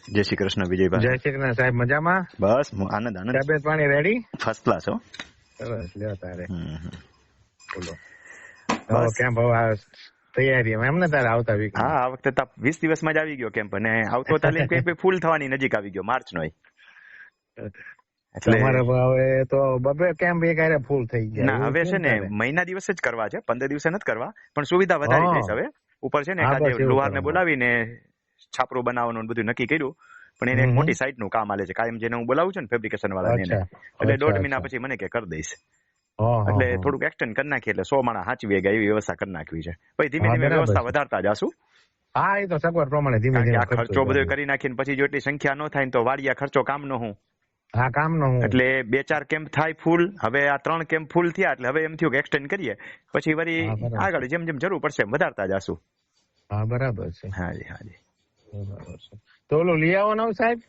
જય શ્રી કૃષ્ણ વિજયભાઈ. જય શ્રી કૃષ્ણ સાહેબ, મજામાં? બસ આનંદ આનંદ. તબિયત પાણી રેડી? ફર્સ્ટ ક્લાસ હો. સરસ, લ્યો તારે બોલો. બસ કેમ તૈયારી એમ ને તારે આવતા વીક? હા, આ વખતે 20 દિવસમાં જ આવી ગયો કેમ્પ, અને આવતો તાલીમ કેમ્પ ફૂલ થવાની નજીક આવી ગયો માર્ચ નો. તમારે હવે તો બબે કેમ્પ એક આરે ફૂલ થઈ ગયા. ના, હવે છે ને મહિના દિવસ જ કરવા છે, 15 દિવસે નથી કરવા, પણ સુવિધા વધારી દઈશ હવે. ઉપર છે ને એકાદે લુહારને બોલાવીને છાપરું બનાવવાનું બધું નક્કી કર્યું, પણ એને એક મોટી સાઇટ નું કામ આલે છે કાયમ, જેને હું બોલાવું છું ને ફેબ્રિકેશન વાળાને, એટલે 1.5 મહિના પછી મને કે કરી દઈશ. એટલે થોડુંક એક્સટેન્ડ કરી નાખીએ, એટલે 100 માણસ સાચવી ગયા એવી વ્યવસ્થા કરી નાખવી છે. પછી ધીમે ધીમે વ્યવસ્થા વધારતા જાશું. હા, એ તો સગવડ પ્રમાણે ધીમે ધીમે. આ ખર્ચો બધો કરી નાખીને પછી જો એટલી સંખ્યા ન થાય તો વાડિયા ખર્ચો કામ નો હું. હા, કામ નો હું. એટલે 2-4 કેમ્પ થાય ફૂલ. હવે આ 3 કેમ્પ ફૂલ થયા, એટલે હવે એમ થયું કે એક્સટેન્ડ કરીએ, પછી વળી આગળ જેમ જેમ જરૂર પડશે એમ વધારતા જાશું. હા, બરાબર છે. હાજી હાજી, બરાબર છે. તો ઓલું લઈ આવો ને સાહેબ?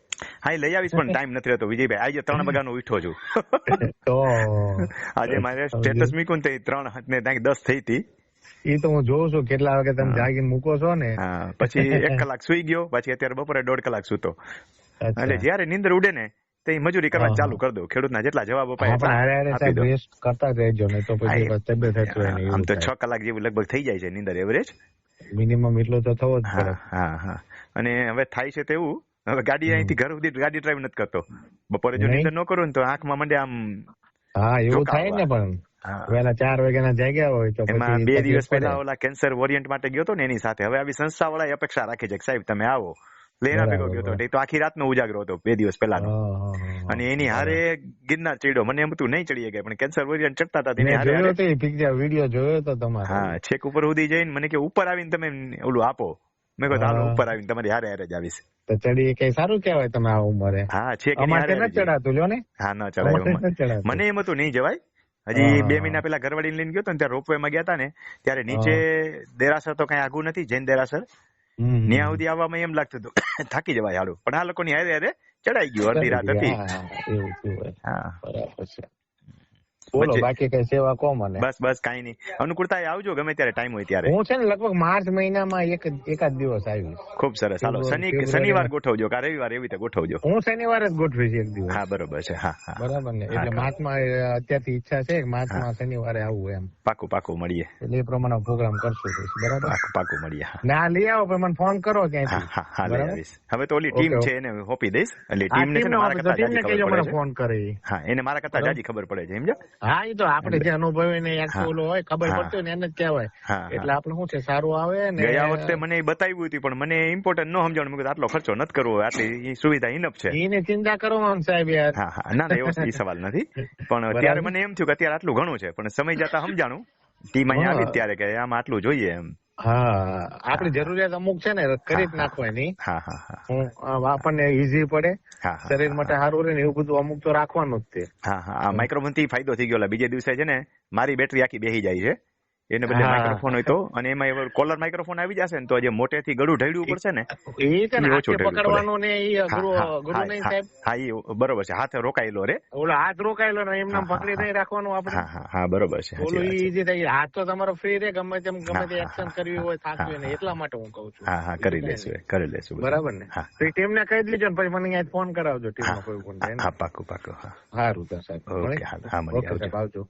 હા, લઈ આવીશ, પણ ટાઈમ નથી રહેતો વિજયભાઈ. આજે 3 વાગ્યાનો ઉઠ્યો છું. તો આજે મારે સ્ટેટસ મૂક્યું ને 3 ને 10 થઈ હતી. એ તો હું જોઉં છું કેટલા વાગે તમે જાગીને મૂકો છો ને. હા, પછી 1 કલાક સુઈ ગયો, પછી અત્યારે બપોરે 1.5 કલાક સૂતો. એટલે જયારે નીંદર ઉડે ને તો મજૂરી કરવાનું ચાલુ કરી દઉં. ખેડૂતના જેટલા જવાબ અપાય રેસ્ટ કરતા રહેજો, નહીં તો પછી તબિયત આમ તો 6 કલાક જેવું લગભગ થઈ જાય છે નીંદર એવરેજ. મિનિમમ એટલો તો થવો જ પડે. હા હા. અને હવે થાય છે તેવું, હવે ગાડી અહીંથી ઘર સુધી ગાડી ડ્રાઈવ નથી કરતો. બપોરે જો નીંદર ન કરું ને તો આંખમાં મંડે આમ. હા, એવું થાય ને. પણ વેલા 4 વાગ્યાના જાગ્યા હોય તો એમાં 2 દિવસ પહેલા ઓલા કેન્સર વોરિયન્ટ માટે ગયો તો ને, એની સાથે હવે આવી સંસ્થા વાળા અપેક્ષા રાખે છે કે સાહેબ તમે આવો. લેના ભેગો ગયો તો, એ તો આખી રાતનો ઉજાગરો હતો 2 દિવસ પહેલાનો. અને એની હારે ગિરનાર ચડ્યો. મને એમ હતું નહીં ચડી ગયા, પણ કેન્સર વોરિયન્ટ ચડતા હતા તેની હારે વિડિયો જોયો તો તમારો. હા, છેક ઉપર સુધી જઈને મને કે ઉપર આવીને તમે ઓલું આપો. મેં કહ્યું હાલો ઉપર આવીને તમારી હારે હારે જ આવીશ. તો ચડી કઈ સારું કહેવાય તમે આ ઉંમરે. હા, છેક એની હારે ન ચડાતું લ્યો ને. હા, ન ચડાયું. મને એમ હતું નહીં જવાય. હજી 2 મહિના પહેલા ઘરવાળીને લઈને ગયો તો ને, ત્યારે રોપવે માં ગયા હતા ને, ત્યારે નીચે દેરાસર તો કઈ આગું નથી, જૈન દેરાસર. ત્યાં સુધી આવવામાં એમ લાગતું હતું થાકી જવાય હાલું, પણ આ લોકોની હારે હારે ચડાઈ ગયું. અડધી રાત હતી. હા, બરાબર છે. બોલો બાકી કઈ સેવા કો મને. બસ બસ કઈ નહીં. અનુકૂળતા આવજો ગમે ત્યારે ટાઈમ હોય ત્યારે. હું છે ને લગભગ માર્ચ મહિનામાં એકાદ દિવસ આવીશ. ખૂબ સરસ. હાલો શનિવાર ગોઠવજો કે રવિવાર એવી રીતે ગોઠવજો. હું શનિવારે જ ગોઠવીશ એક દિવસ. હા, બરોબર છે. હા હા, બરાબર ને. એટલે માર્ચમાં અત્યારથી ઈચ્છા છે કે માર્ચમાં શનિવારે આવવું એમ. પાકું પાકું મળીએ. એટલે એ પ્રમાણે પ્રોગ્રામ કરશું. બરાબર, પાકું મળીએ. ના લઈ આવો, પણ મને ફોન કરો ક્યાંથી. હા, લઈ આવીશ. હવે તો ઓલી ટીમ છે એને સોંપી દઈશ. એટલે ટીમને છે ને મારા કરતા જાજી ખબર પડે છે. ફોન કરે. હા, એને મારા કરતા જાજી ખબર પડે છે, સમજ્યા? હા, એ તો આપણે જે અનુભવી ને હોય ખબર પડતી ને એને જ કહેવાય. એટલે આપણે શું છે સારું આવે ને. ગયા વખતે મને બતાવ્યું હતું, પણ મને ઇમ્પોર્ટન્ટ ન સમજાણું. મેં કીધું આટલો ખર્ચો નથી કરવો, આટલી સુવિધા ઇનફ છે. એને ચિંતા કરો સાહેબ યાર. હા હા, ના ના, એ સવાલ નથી. પણ ત્યારે મને એમ થયું કે અત્યારે આટલું ઘણું છે, પણ સમય જતા સમજાણું ટીમ અહીંયા આવી ત્યારે કે આમાં આટલું જોઈએ એમ. હા, આપણી જરૂરિયાત અમુક છે ને કરી જ નાખવાની. હા હા હા, આપણને ઈઝી પડે, શરીર માટે સારું રહે ને એવું બધું અમુક તો રાખવાનું જ છે. હા હા, આ માઇક્રોફોન થી ફાયદો થઈ ગયો. બીજે દિવસે છે ને મારી બેટરી આખી બેસી જાય છે. એને બદલે માઇક્રોફોન હોય તો, અને એમાં કોલર માઇક્રોફોન આવી જશે ને તો જે મોટેથી ગળું ઢળ્યું પડશે ને એ ઓછું પકડવાનું ને એ ગુરુ નહીં સાહેબ. હા, એ બરોબર છે. હાથ રોકાયેલો રે, ઓલો હાથ રોકાયેલો ને એમને પકડી નહીં રાખવાનું આપણે. હા હા, બરોબર છે. ઓલું ઈઝી થઈ, હાથ તો તમારો ફ્રી રે, ગમે તેમ ગમે તે એક્શન કરવી હોય થાકવી ને, એટલા માટે હું કહું છું. હા હા, કરી લેશું. બરાબર ને. તો ટીમને કહી દેજો ને પછી મને અહીંયા ફોન કરાવજો ટીમમાં કોઈ પણ. હા, પાકું પાકું. હા, સારું સાહેબ. ઓકે, હા, આવજો.